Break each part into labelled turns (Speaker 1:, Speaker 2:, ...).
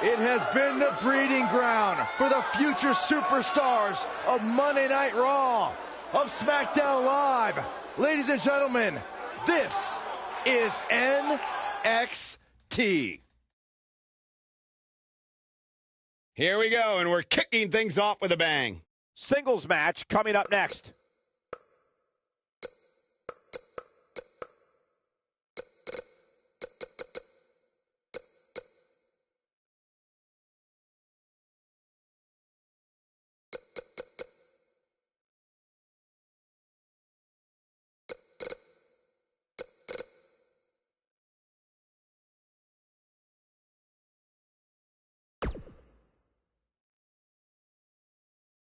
Speaker 1: It has been the breeding ground for the future superstars of Monday Night Raw, of SmackDown Live. Ladies and gentlemen, this is NXT.
Speaker 2: Here we go, and we're kicking things off with a bang.
Speaker 3: Singles match coming up next.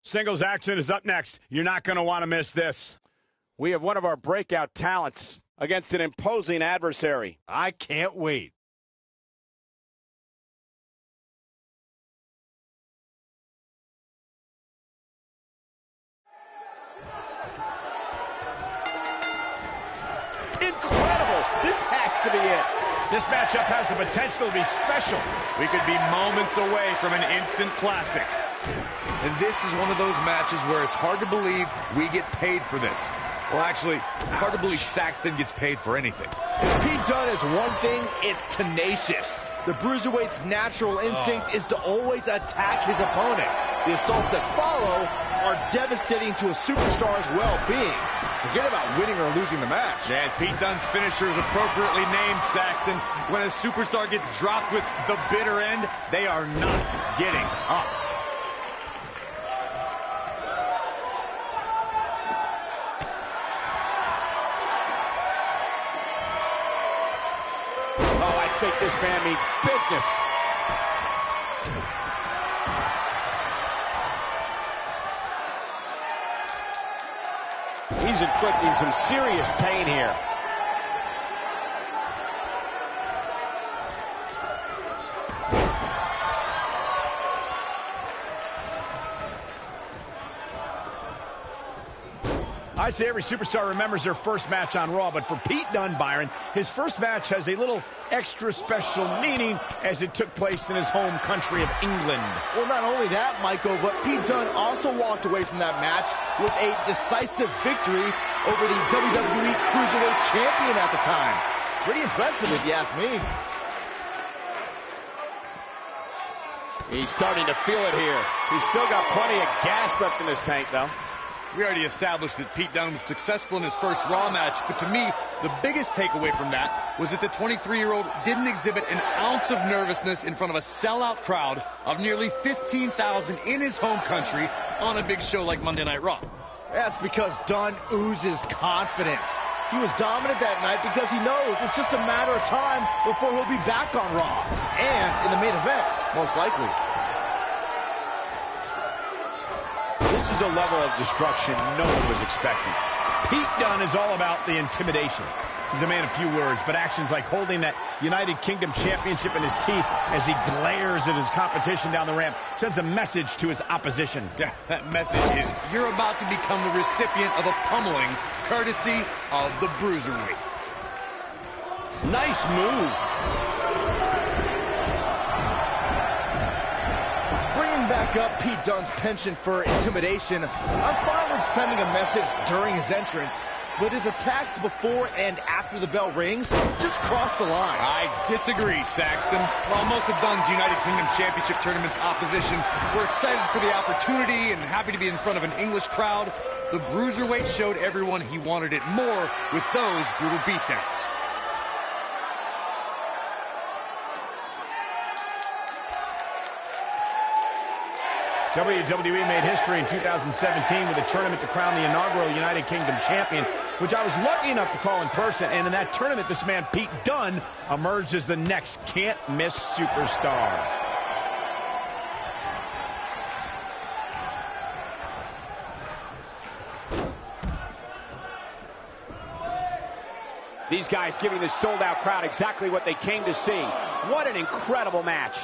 Speaker 2: Singles action is up next. You're not going to want to miss this.
Speaker 3: We have one of our breakout talents against an imposing adversary.
Speaker 1: I can't wait.
Speaker 3: Incredible! This has to be it.
Speaker 2: This matchup has the potential to be special. We could be moments away from an instant classic.
Speaker 1: And this is one of those matches where it's hard to believe we get paid for this. Well, actually, hard to believe Saxton gets paid for anything. If Pete Dunne is one thing, it's tenacious. The Bruiserweight's natural instinct is to always attack his opponent. The assaults that follow are devastating to a superstar's well-being. Forget about winning or losing the match.
Speaker 2: Yeah, Pete Dunne's finisher is appropriately named, Saxton. When a superstar gets dropped with the bitter end, they are not getting up.
Speaker 3: I think this man means business. He's inflicting some serious pain here.
Speaker 2: I'd say every superstar remembers their first match on Raw, but for Pete Dunne, Byron, his first match has a little extra special meaning as it took place in his home country of England.
Speaker 1: Well, not only that, Michael, but Pete Dunne also walked away from that match with a decisive victory over the WWE Cruiserweight Champion at the time. Pretty impressive, if you ask me.
Speaker 3: He's starting to feel it here. He's still got plenty of gas left in his tank, though.
Speaker 4: We already established that Pete Dunne was successful in his first Raw match, but to me, the biggest takeaway from that was that the 23-year-old didn't exhibit an ounce of nervousness in front of a sellout crowd of nearly 15,000 in his home country on a big show like Monday Night Raw.
Speaker 1: That's because Dunne oozes confidence. He was dominant that night because he knows it's just a matter of time before he'll be back on Raw. And in the main event, most likely.
Speaker 3: This is a level of destruction no one was expecting.
Speaker 2: Pete Dunne is all about the intimidation. He's a man of few words, but actions like holding that United Kingdom Championship in his teeth as he glares at his competition down the ramp sends a message to his opposition.
Speaker 4: Yeah, that message is you're about to become the recipient of a pummeling courtesy of the Bruiserweight.
Speaker 3: Nice move.
Speaker 1: Bringing back up Pete Dunne's penchant for intimidation, I'm fine with sending a message during his entrance, but his attacks before and after the bell rings just cross the line.
Speaker 4: I disagree, Saxton. While most of Dunne's United Kingdom Championship Tournament's opposition were excited for the opportunity and happy to be in front of an English crowd, the Bruiserweight showed everyone he wanted it more with those brutal beatdowns.
Speaker 2: WWE made history in 2017 with a tournament to crown the inaugural United Kingdom champion, which I was lucky enough to call in person. And in that tournament, this man, Pete Dunne, emerged as the next can't-miss superstar.
Speaker 3: These guys giving this sold-out crowd exactly what they came to see. What an incredible match.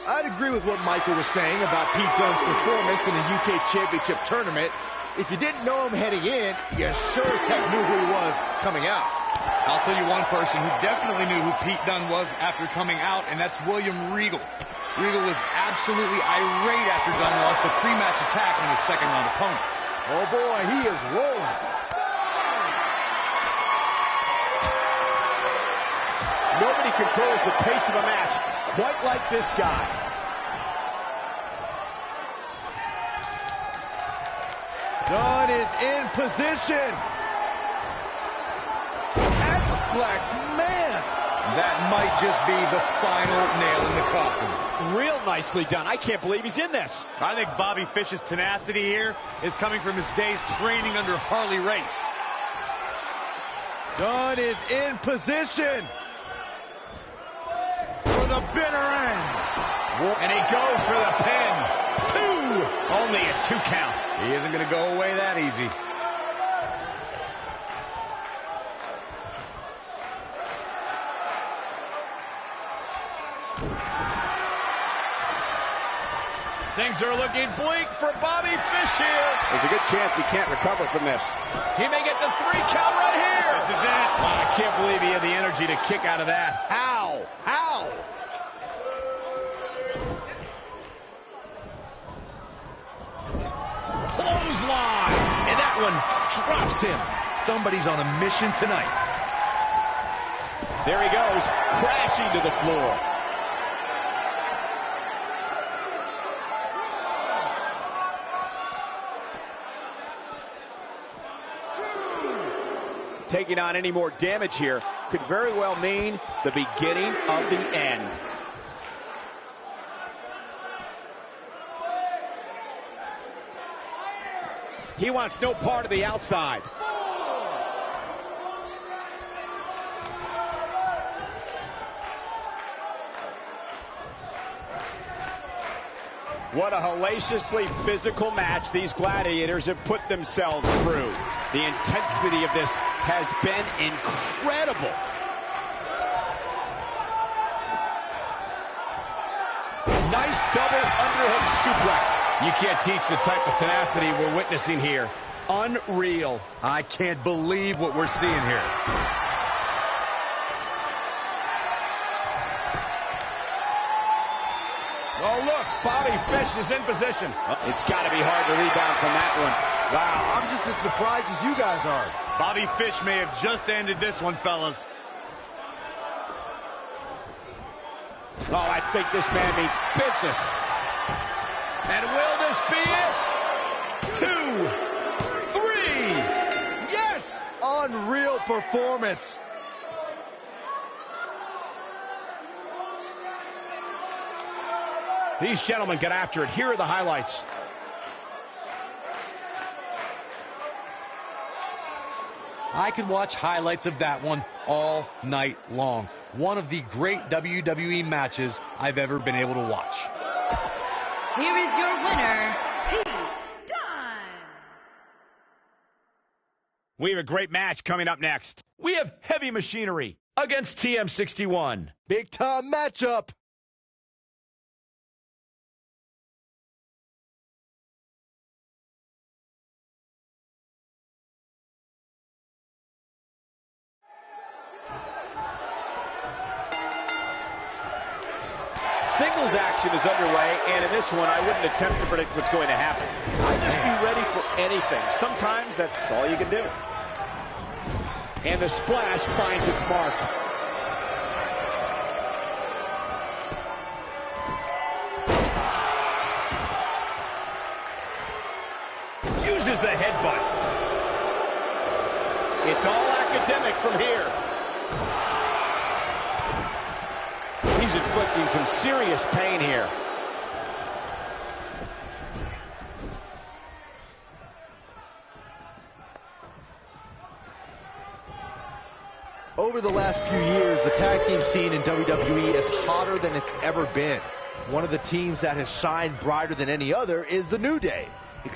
Speaker 1: I'd agree with what Michael was saying about Pete Dunne's performance in the UK Championship Tournament. If you didn't know him heading in, you sure as heck knew who he was coming out.
Speaker 4: I'll tell you one person who definitely knew who Pete Dunne was after coming out, and that's William Regal. Regal was absolutely irate after Dunn launched a pre-match attack on his second-round opponent.
Speaker 1: Oh boy, he is rolling.
Speaker 3: Nobody controls the pace of a match quite like this guy.
Speaker 1: Dunn is in position. X-Flex, man. That might just be the final nail in the coffin.
Speaker 3: Real nicely done. I can't believe he's in this.
Speaker 4: I think Bobby Fish's tenacity here is coming from his days training under Harley Race.
Speaker 1: Dunn is in position for the bitter end.
Speaker 2: And he goes for the pin. 2. Only a 2 count.
Speaker 1: He isn't going to go away that easy.
Speaker 2: Things are looking bleak for Bobby Fish here.
Speaker 3: There's a good chance he can't recover from this.
Speaker 2: He may get the 3 count right here.
Speaker 4: This is it.
Speaker 2: I can't believe he had the energy to kick out of that. How? How? Clothesline. And that one drops him.
Speaker 1: Somebody's on a mission tonight.
Speaker 3: There he goes, crashing to the floor. Taking on any more damage here could very well mean the beginning of the end. He wants no part of the outside. What a hellaciously physical match these gladiators have put themselves through. The intensity of this has been incredible. Nice double underhook suplex.
Speaker 2: You can't teach the type of tenacity we're witnessing here. Unreal.
Speaker 1: I can't believe what we're seeing here.
Speaker 2: Oh, look, Bobby Fish is in position.
Speaker 3: It's got to be hard to rebound from that one.
Speaker 1: Wow, I'm just as surprised as you guys are.
Speaker 4: Bobby Fish may have just ended this one, fellas.
Speaker 3: Oh, I think this man means business.
Speaker 2: And will this be it? 2, 3. Yes!
Speaker 1: Unreal performance.
Speaker 2: These gentlemen get after it. Here are the highlights.
Speaker 4: I could watch highlights of that one all night long. One of the great WWE matches I've ever been able to watch.
Speaker 5: Here is your winner, Pete Dunne.
Speaker 2: We have a great match coming up next. We have Heavy Machinery against TM61.
Speaker 1: Big time matchup.
Speaker 3: Singles action is underway, and in this one, I wouldn't attempt to predict what's going to happen. I'd just be ready for anything. Sometimes that's all you can do. And the splash finds its mark.
Speaker 2: Uses the headbutt.
Speaker 3: It's all academic from here. He's inflicting some serious pain here.
Speaker 1: Over the last few years, the tag team scene in WWE is hotter than it's ever been. One of the teams that has shined brighter than any other is the New Day.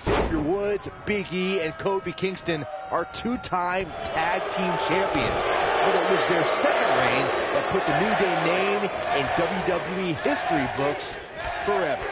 Speaker 1: Xavier Woods, Big E, and Kofi Kingston are two-time tag team champions. But it was their second reign that put the New Day name in WWE history books forever.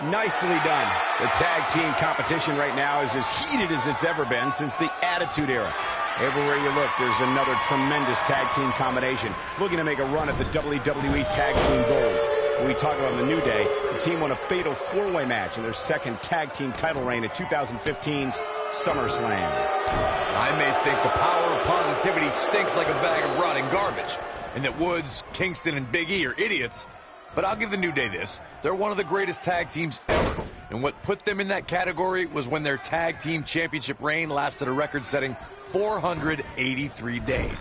Speaker 2: Nicely done. The tag team competition right now is as heated as it's ever been since the Attitude Era. Everywhere you look, there's another tremendous tag team combination looking to make a run at the WWE Tag Team Gold. When we talk about the New Day, the team won a fatal four-way match in their second tag team title reign at 2015's SummerSlam.
Speaker 1: I may think the power of positivity stinks like a bag of rotting garbage, and that Woods, Kingston, and Big E are idiots, but I'll give the New Day this. They're one of the greatest tag teams ever, and what put them in that category was when their tag team championship reign lasted a record-setting 483 days.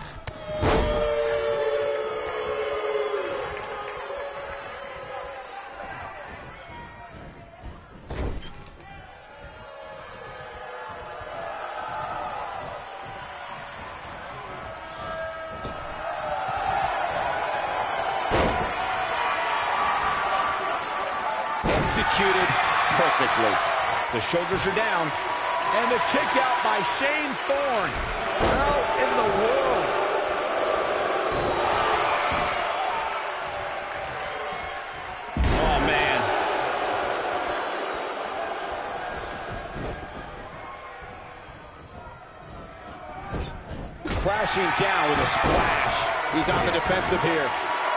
Speaker 3: Executed perfectly. The shoulders are down.
Speaker 2: And the kick out by Shane Thorne. How in the world? Oh, man.
Speaker 3: Crashing down with a splash. He's on the defensive here.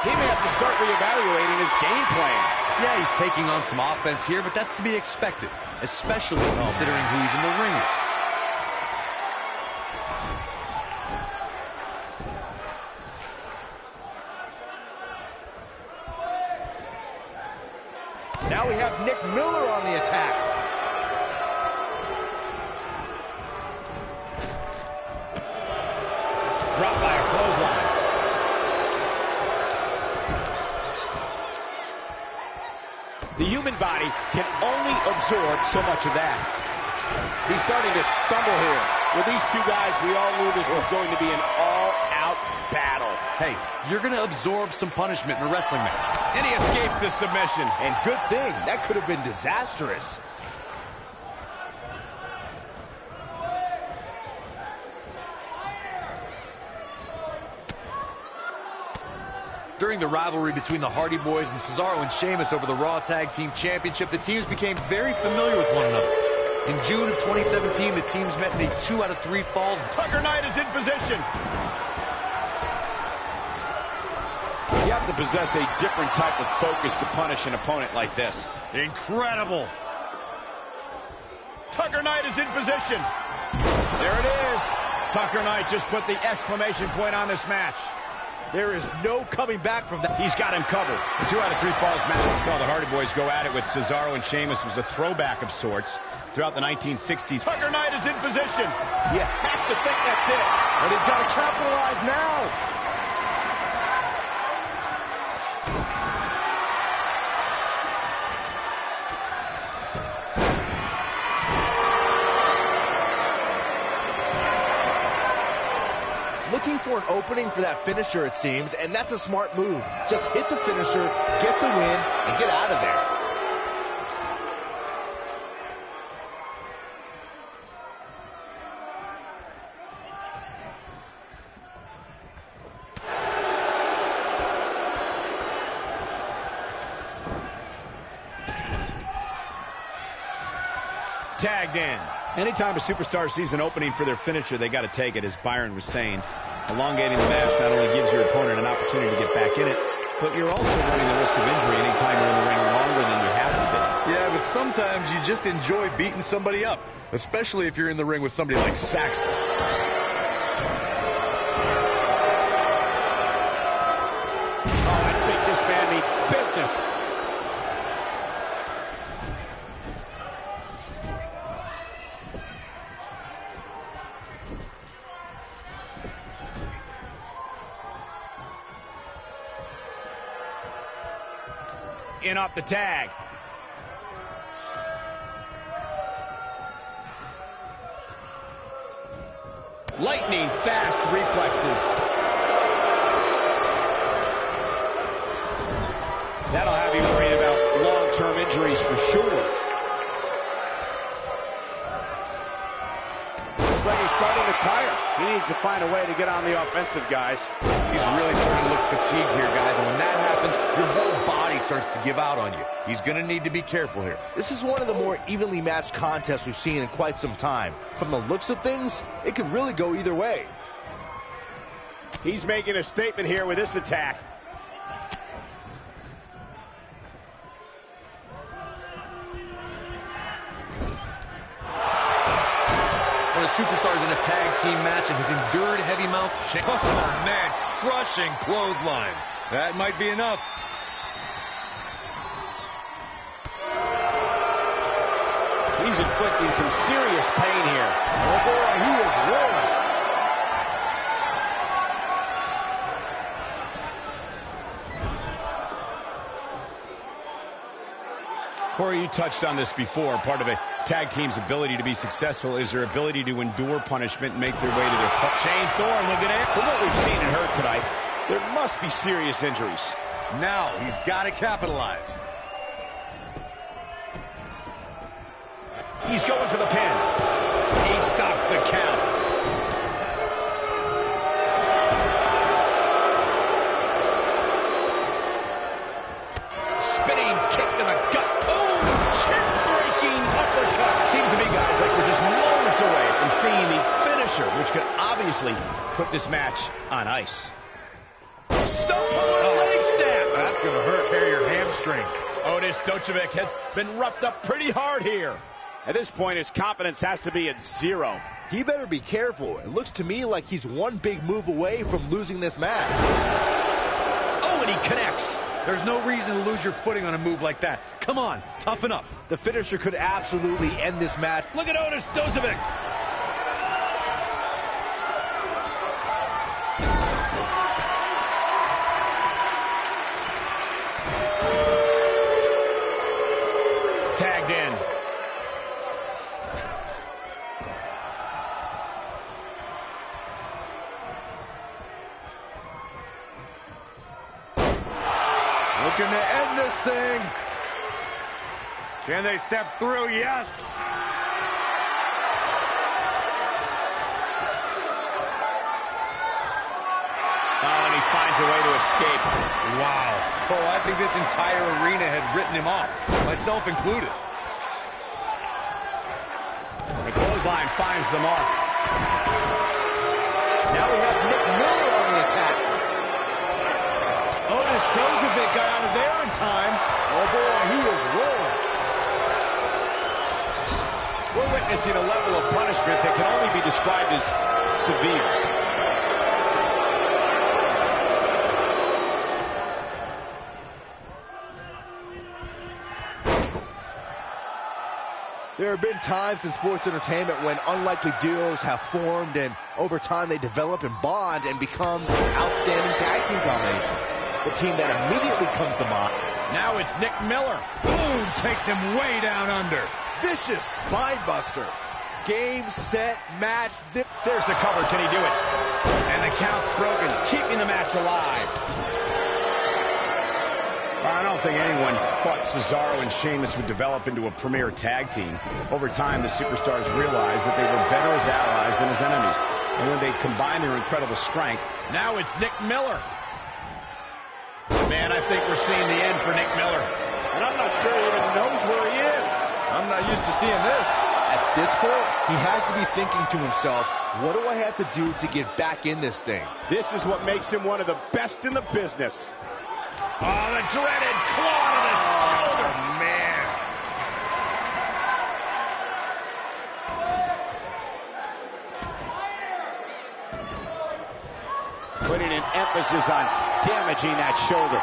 Speaker 3: He may have to start reevaluating his game plan.
Speaker 1: Yeah, he's taking on some offense here, but that's to be expected, especially considering who he's in the ring with.
Speaker 2: Now we have Nick Miller on the attack. Dropped by a clothesline. The human body can only absorb so much of that.
Speaker 3: He's starting to stumble here. With these two guys, we all knew this was going to be an all-out battle.
Speaker 1: Hey, you're going to absorb some punishment in a wrestling match.
Speaker 2: And he escapes the submission. And good thing. That could have been disastrous.
Speaker 1: During the rivalry between the Hardy Boys and Cesaro and Sheamus over the Raw Tag Team Championship, the teams became very familiar with one another. In June of 2017, the teams met in a 2 out of 3 falls.
Speaker 2: Tucker Knight is in position. You have to possess a different type of focus to punish an opponent like this. Incredible. Tucker Knight is in position. There it is. Tucker Knight just put the exclamation point on this match. There is no coming back from that. He's got him covered. The 2 out of 3 falls matches saw the Hardy Boys go at it with Cesaro and Sheamus was a throwback of sorts throughout the 1960s. Tucker Knight is in position. You have to think that's it. But he's got to capitalize now. Looking for an opening for that finisher, it seems, and that's a smart move. Just hit the finisher, get the win, and get out of there. Tagged in. Anytime a superstar sees an opening for their finisher, they got to take it, as Byron was saying. Elongating the match not only gives your opponent an opportunity to get back in it, but you're also running the risk of injury anytime you're in the ring longer than you have to be.
Speaker 1: Yeah, but sometimes you just enjoy beating somebody up, especially if you're in the ring with somebody like Saxton.
Speaker 3: Oh, I think this man means business.
Speaker 2: In off the tag. Lightning fast reflexes. That'll have you worried about long-term injuries for sure.
Speaker 3: Looks like he's starting to tire. He needs to find a way to get on the offensive, guys.
Speaker 1: He's really starting to look fatigued here, guys. And when that happens, your whole body starts to give out on you. He's going to need to be careful here.
Speaker 6: This is one of the more evenly matched contests we've seen in quite some time. From the looks of things, it could really go either way.
Speaker 3: He's making a statement here with this attack.
Speaker 1: One of the superstars in a tag team match and has endured heavy mounts. Oh, man, crushing clothesline.
Speaker 4: That might be enough.
Speaker 3: He's inflicting some serious pain here.
Speaker 6: Oh boy, he is rolling.
Speaker 2: Corey, you touched on this before. Part of a tag team's ability to be successful is their ability to endure punishment and make their way to their Shane Thorne looking at.
Speaker 3: From what we've seen and heard tonight, there must be serious injuries.
Speaker 4: Now he's got to capitalize.
Speaker 2: He's going for the pin. He stops the count. Spinning kick to the gut. Boom! Chin-breaking uppercut. Seems to me, guys, like we're just moments away from seeing the finisher, which could obviously put this match on ice. Stone Cold leg snap.
Speaker 1: That's going to hurt. Tear your hamstring.
Speaker 2: Otis Dojovic has been roughed up pretty hard here.
Speaker 3: At this point, his confidence has to be at zero.
Speaker 6: He better be careful. It looks to me like he's one big move away from losing this match.
Speaker 2: Oh, and he connects.
Speaker 4: There's no reason to lose your footing on a move like that. Come on, toughen up.
Speaker 6: The finisher could absolutely end this match.
Speaker 2: Look at Otis Dojovic. Tagged in.
Speaker 1: Looking to end this thing.
Speaker 4: Can they step through? Yes.
Speaker 2: Oh, and he finds a way to escape.
Speaker 4: Wow. Cole, I think this entire arena had written him off, myself included.
Speaker 2: The clothesline finds the mark.
Speaker 6: Now we have Nick Miller on the attack. Otis Dojovic got out of there in time. Oh boy, he is rolling.
Speaker 3: We're witnessing a level of punishment that can only be described as severe.
Speaker 6: There have been times in sports entertainment when unlikely duos have formed and over time they develop and bond and become an outstanding tag team combination. The team that immediately comes to mind.
Speaker 2: Now it's Nick Miller.
Speaker 4: Boom! Takes him way down under.
Speaker 6: Vicious spine buster. Game, set, match.
Speaker 2: There's the cover. Can he do it? And the count's broken, keeping the match alive. I don't think anyone thought Cesaro and Sheamus would develop into a premier tag team. Over time, the superstars realized that they were better as allies than as enemies. And when they combined their incredible strength, now it's Nick Miller. Man, I think we're seeing the end for Nick Miller.
Speaker 3: And I'm not sure he even knows where he is.
Speaker 4: I'm not used to seeing this.
Speaker 6: At this point, he has to be thinking to himself, what do I have to do to get back in this thing?
Speaker 3: This is what makes him one of the best in the business.
Speaker 2: Oh, the dreaded claw to the shoulder.
Speaker 4: Man.
Speaker 3: Putting an emphasis on damaging that shoulder.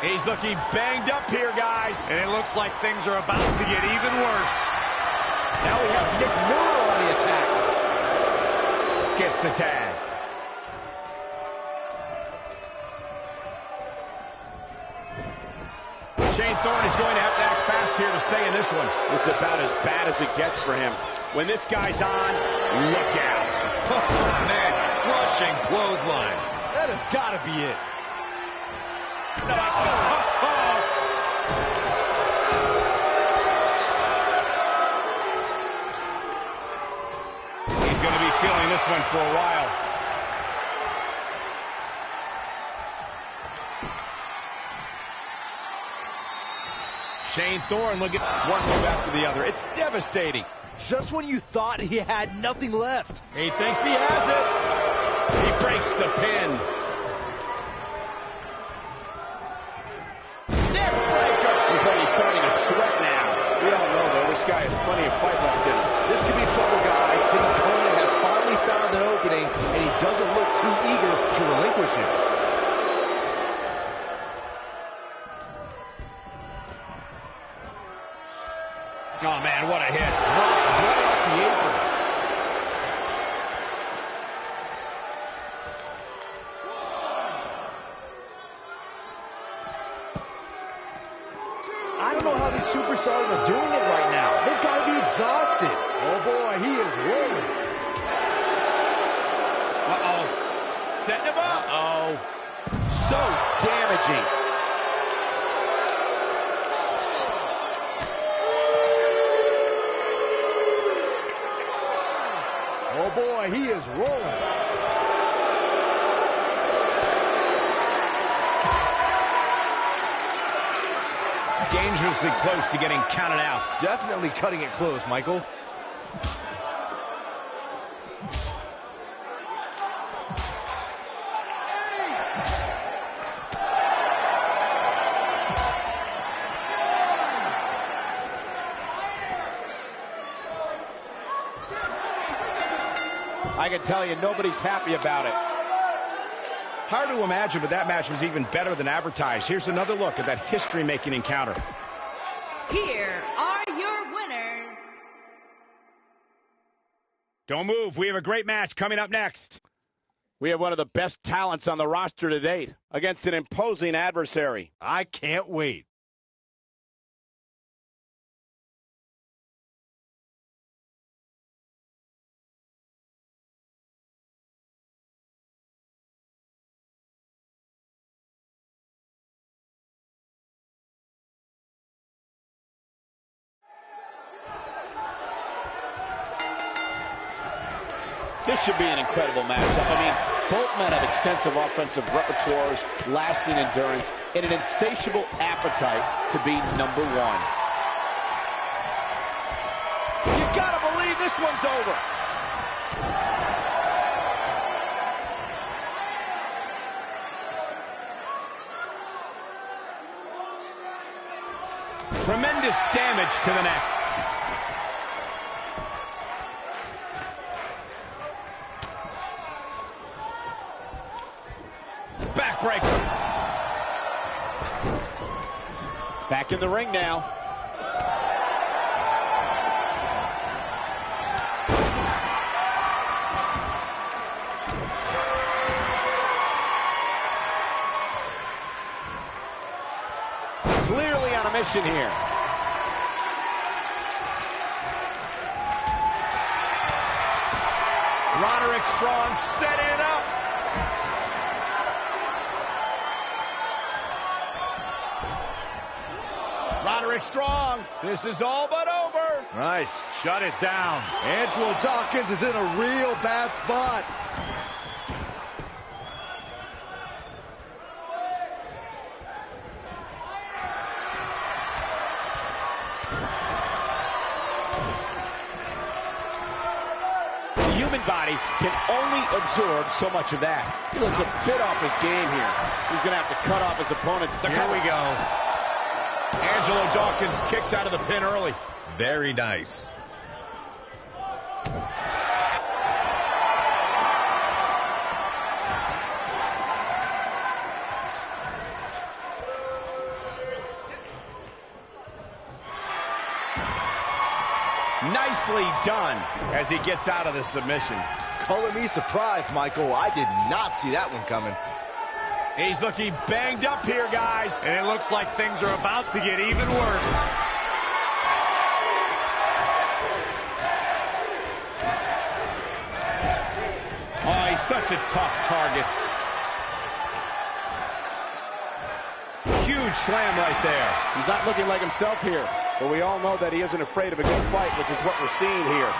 Speaker 2: He's looking banged up here, guys.
Speaker 4: And it looks like things are about to get even worse.
Speaker 6: Now we have Nick Miller on the attack.
Speaker 2: Gets the tag. Shane Thorne is going to have to act fast here to stay in this one.
Speaker 3: It's about as bad as it gets for him. When this guy's on, look out.
Speaker 4: Oh, man, crushing clothesline.
Speaker 6: That has got to be it.
Speaker 2: one for a while. Shane Thorne, look at one move after the other. It's devastating.
Speaker 6: Just when you thought he had nothing left.
Speaker 2: He thinks he has it. He breaks the pin. Neck breaker.
Speaker 3: Looks like he's starting to sweat now. We all know, though, this guy has plenty of fight left in him.
Speaker 6: This could be trouble, guys. His opponent has finally found an opening, and he doesn't look too eager to relinquish it.
Speaker 2: Oh, man, what a hit.
Speaker 6: Right off the apron. I don't know how these superstars are doing it right now. They've got to be exhausted. Oh, boy, he is rolling.
Speaker 2: Uh-oh. Setting him up.
Speaker 3: Uh-oh. So damaging.
Speaker 6: Oh, boy, he is rolling.
Speaker 2: Dangerously close to getting counted out.
Speaker 6: Definitely cutting it close, Michael.
Speaker 3: I can tell you, nobody's happy about it.
Speaker 2: Hard to imagine, but that match was even better than advertised. Here's another look at that history-making encounter.
Speaker 5: Here are your winners.
Speaker 2: Don't move. We have a great match coming up next.
Speaker 3: We have one of the best talents on the roster to date against an imposing adversary.
Speaker 6: I can't wait.
Speaker 3: This should be an incredible match. I mean, both men have extensive offensive repertoires, lasting endurance, and an insatiable appetite to be number one. You gotta believe this one's over.
Speaker 2: Tremendous damage to the neck. Backbreaker.
Speaker 3: Back in the ring now. Clearly on a mission here.
Speaker 2: Roderick Strong setting it up. Roderick Strong, this is all but over.
Speaker 6: Nice.
Speaker 4: Shut it down.
Speaker 6: Angelo Dawkins is in a real bad spot.
Speaker 3: The human body can only absorb so much of that. He looks a bit off his game here. He's going to have to cut off his opponent's.
Speaker 2: Here we go. Angelo Dawkins kicks out of the pin early.
Speaker 4: Very nice.
Speaker 2: Nicely done as he gets out of the submission.
Speaker 6: Color me surprised, Michael. I did not see that one coming.
Speaker 2: He's looking banged up here, guys.
Speaker 4: And it looks like things are about to get even worse.
Speaker 2: Oh, he's such a tough target. Huge slam right there.
Speaker 3: He's not looking like himself here, but we all know that he isn't afraid of a good fight, which is what we're seeing here.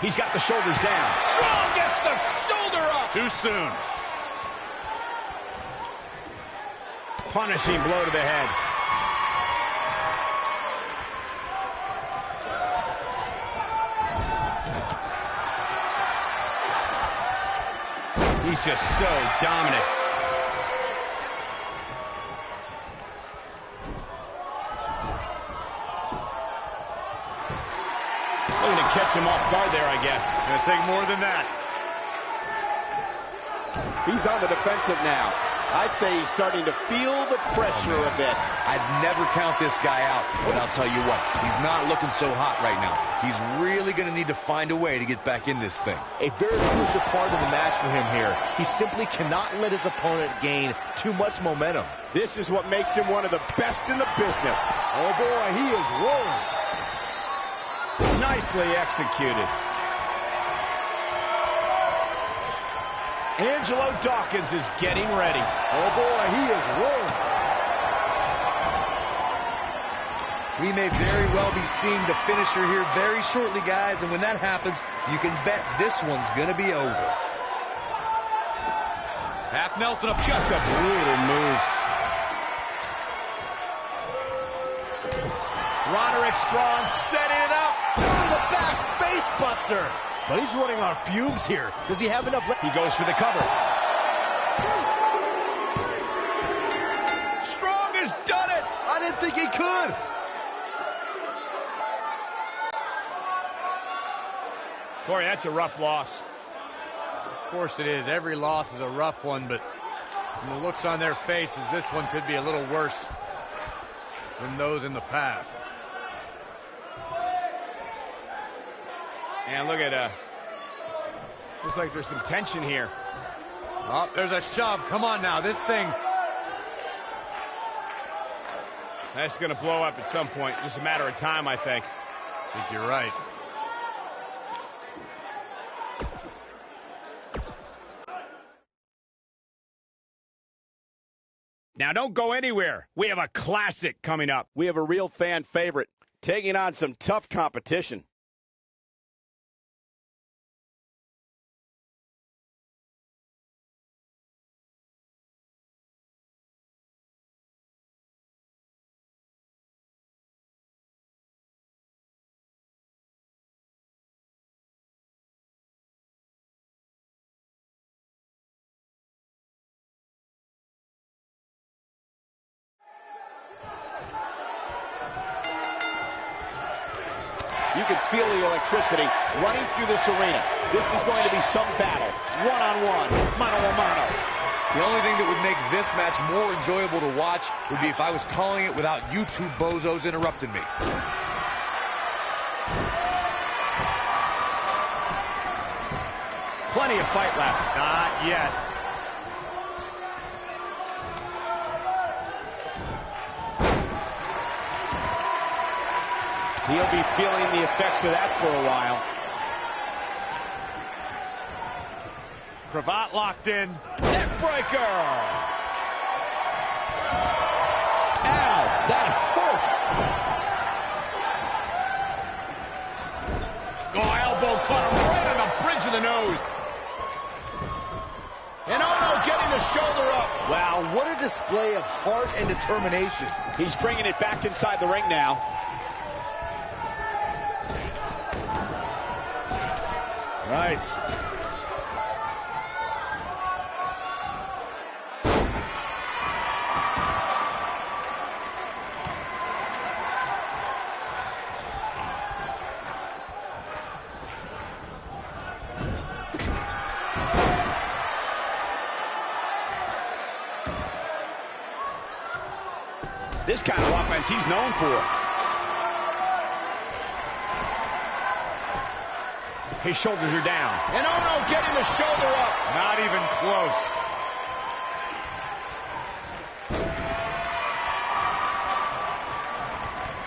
Speaker 2: He's got the shoulders down. Strong gets the shoulder up.
Speaker 4: Too soon.
Speaker 2: Punishing blow to the head. He's just so dominant. Looking to catch him off guard there, I guess.
Speaker 4: Gonna take more than that.
Speaker 3: He's on the defensive now. I'd say he's starting to feel the pressure a bit.
Speaker 1: I'd never count this guy out, but I'll tell you what, he's not looking so hot right now. He's really going to need to find a way to get back in this thing.
Speaker 6: A very crucial part of the match for him here. He simply cannot let his opponent gain too much momentum.
Speaker 3: This is what makes him one of the best in the business.
Speaker 6: Oh boy, he is rolling.
Speaker 2: Nicely executed. Angelo Dawkins is getting ready.
Speaker 6: Oh boy, he is rolling.
Speaker 1: We may very well be seeing the finisher here very shortly, guys, and when that happens, you can bet this one's going to be over.
Speaker 4: Half Nelson up.
Speaker 2: Just a brutal move. Roderick Strong setting it up.
Speaker 6: To the back, face buster. But he's running on fumes here. Does he have enough left?
Speaker 2: He goes for the cover.
Speaker 6: Strong has done it. I didn't think he could.
Speaker 2: Corey, that's a rough loss.
Speaker 4: Of course it is. Every loss is a rough one, but from the looks on their faces, this one could be a little worse than those in the past.
Speaker 2: And look at, looks like there's some tension here.
Speaker 4: Oh, there's a shove. Come on now, this thing.
Speaker 2: That's going to blow up at some point. Just a matter of time, I think.
Speaker 4: I think you're right.
Speaker 2: Now, don't go anywhere. We have a classic coming up.
Speaker 3: We have a real fan favorite taking on some tough competition. You can feel the electricity running through this arena. This is going to be some battle. One-on-one, mano-a-mano.
Speaker 1: The only thing that would make this match more enjoyable to watch would be if I was calling it without you two bozos interrupting me.
Speaker 2: Plenty of fight left.
Speaker 4: Not yet.
Speaker 3: He'll be feeling the effects of that for a while.
Speaker 4: Cravat locked in.
Speaker 2: Neckbreaker!
Speaker 6: Ow, that hurt.
Speaker 2: Oh, elbow caught him right on the bridge of the nose. And Ono getting the shoulder up.
Speaker 6: Wow, what a display of heart and determination.
Speaker 3: He's bringing it back inside the ring now.
Speaker 2: Nice. This kind of offense he's known for. His shoulders are down. And Ono getting the shoulder up.
Speaker 4: Not even close.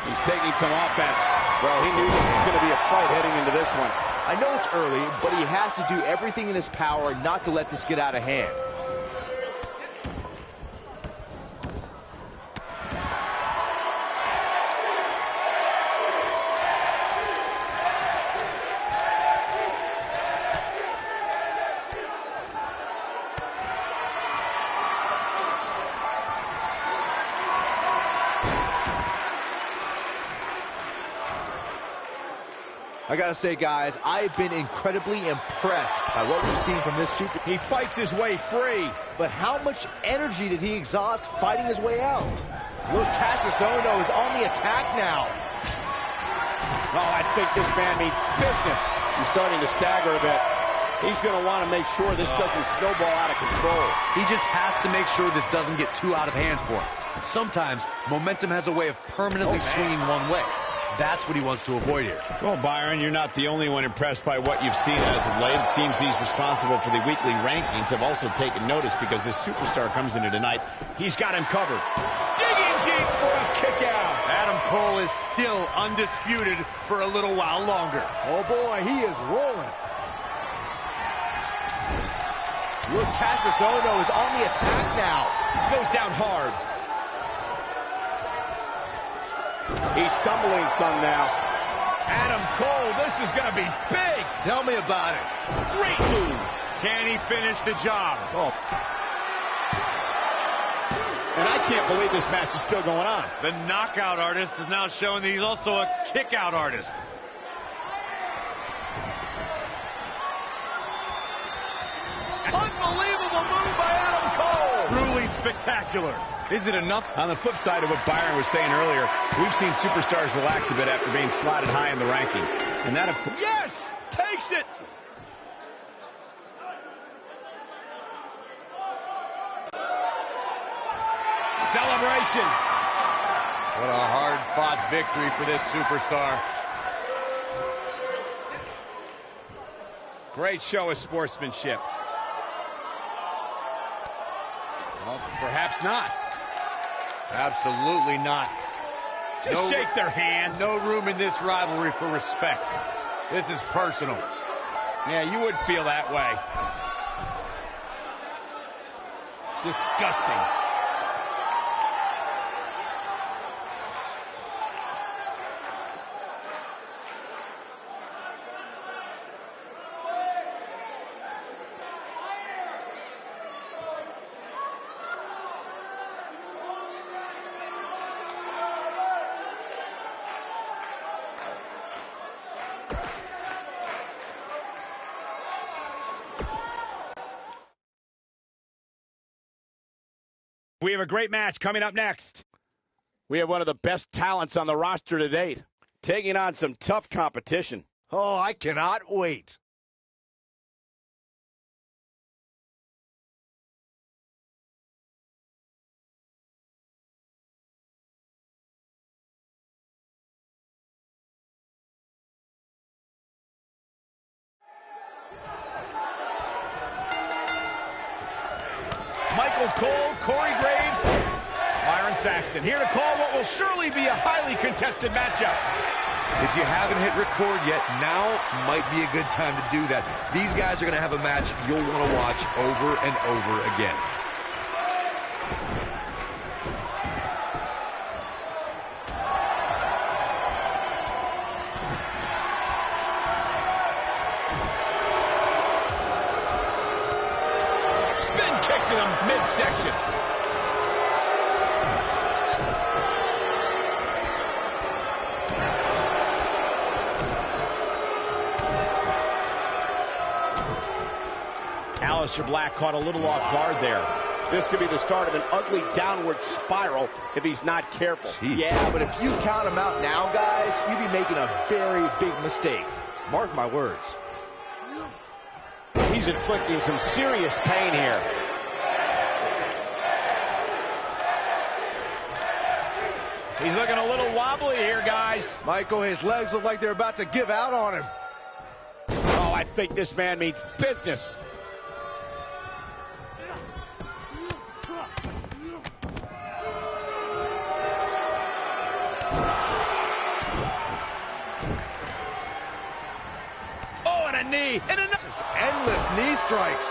Speaker 3: He's taking some offense. Well, he knew this was going to be a fight heading into this one.
Speaker 6: I know it's early, but he has to do everything in his power not to let this get out of hand. I gotta say, guys, I've been incredibly impressed by what we've seen from this super.
Speaker 2: He fights his way free.
Speaker 6: But how much energy did he exhaust fighting his way out? Look, Cassius is on the attack now.
Speaker 3: Oh, I think this man means business. He's starting to stagger a bit. He's going to want to make sure this doesn't snowball out of control.
Speaker 1: He just has to make sure this doesn't get too out of hand for him. Sometimes momentum has a way of permanently swinging one way. That's what he wants to avoid here.
Speaker 2: Well, Byron, you're not the only one impressed by what you've seen as of late. It seems these responsible for the weekly rankings have also taken notice because this superstar comes into tonight. He's got him covered. Digging deep for a kick out.
Speaker 4: Adam Cole is still undisputed for a little while longer.
Speaker 6: Oh, boy, he is rolling. Look, Cassius is on the attack now.
Speaker 2: Goes down hard.
Speaker 3: He's stumbling some now.
Speaker 2: Adam Cole, this is going to be big.
Speaker 1: Tell me about it.
Speaker 2: Great move.
Speaker 4: Can he finish the job?
Speaker 6: Oh.
Speaker 3: And I can't believe this match is still going on.
Speaker 4: The knockout artist is now showing that he's also a kick-out artist.
Speaker 2: Unbelievable move by Adam Cole.
Speaker 4: Truly spectacular. Is it enough?
Speaker 2: On the flip side of what Byron was saying earlier, we've seen superstars relax a bit after being slotted high in the rankings. And that, yes, takes it. Celebration.
Speaker 4: What a hard-fought victory for this superstar.
Speaker 2: Great show of sportsmanship. Well, perhaps not.
Speaker 4: Absolutely not.
Speaker 2: Just shake their hand.
Speaker 4: No room in this rivalry for respect. This is personal.
Speaker 2: Yeah, you would feel that way. Disgusting. We have a great match coming up next.
Speaker 3: We have one of the best talents on the roster to date, taking on some tough competition.
Speaker 6: Oh, I cannot wait.
Speaker 2: Michael Cole, Corey Graves, Byron Saxton, here to call what will surely be a highly contested matchup.
Speaker 1: If you haven't hit record yet, now might be a good time to do that. These guys are going to have a match you'll want to watch over and over again.
Speaker 2: Midsection. Aleister Black caught a little off guard there.
Speaker 3: This could be the start of an ugly downward spiral if he's not careful.
Speaker 1: Jeez.
Speaker 6: Yeah, but if you count him out now, guys, you'd be making a very big mistake. Mark my words.
Speaker 3: He's inflicting some serious pain here.
Speaker 2: He's looking a little wobbly here, guys.
Speaker 6: Michael, his legs look like they're about to give out on him.
Speaker 3: Oh, I think this man means business.
Speaker 2: Oh, and a knee. And a
Speaker 6: Just endless knee strikes.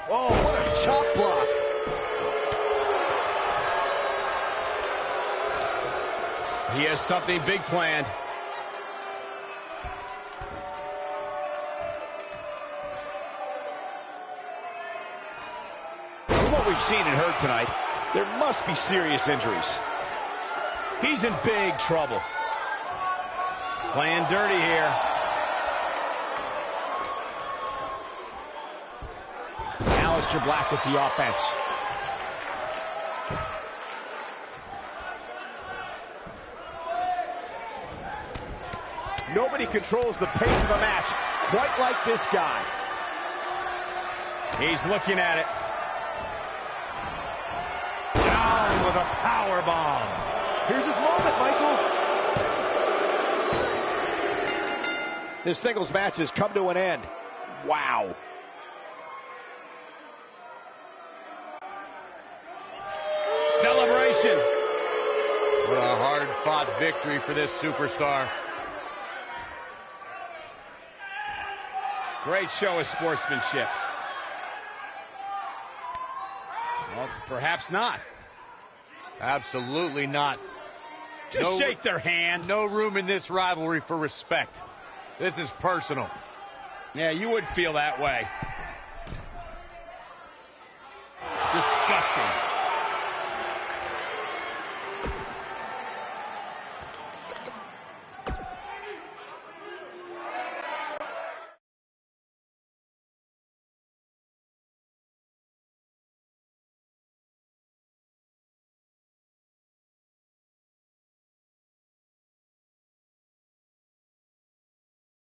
Speaker 6: Oh, what a chop block.
Speaker 2: He has something big planned. From what we've seen and heard tonight,
Speaker 3: There must be serious injuries.
Speaker 2: He's in big trouble. Playing dirty here. Aleister Black with the offense.
Speaker 3: Nobody controls the pace of a match quite like this guy.
Speaker 2: He's looking at it. Down with a power bomb.
Speaker 6: Here's his moment, Michael.
Speaker 3: This singles match has come to an end. Wow.
Speaker 2: Celebration.
Speaker 4: What a hard-fought victory for this superstar.
Speaker 2: Great show of sportsmanship. Well, perhaps not.
Speaker 4: Absolutely not.
Speaker 2: Just shake their hand.
Speaker 4: No room in this rivalry for respect. This is personal.
Speaker 2: Yeah, you would feel that way. Disgusting.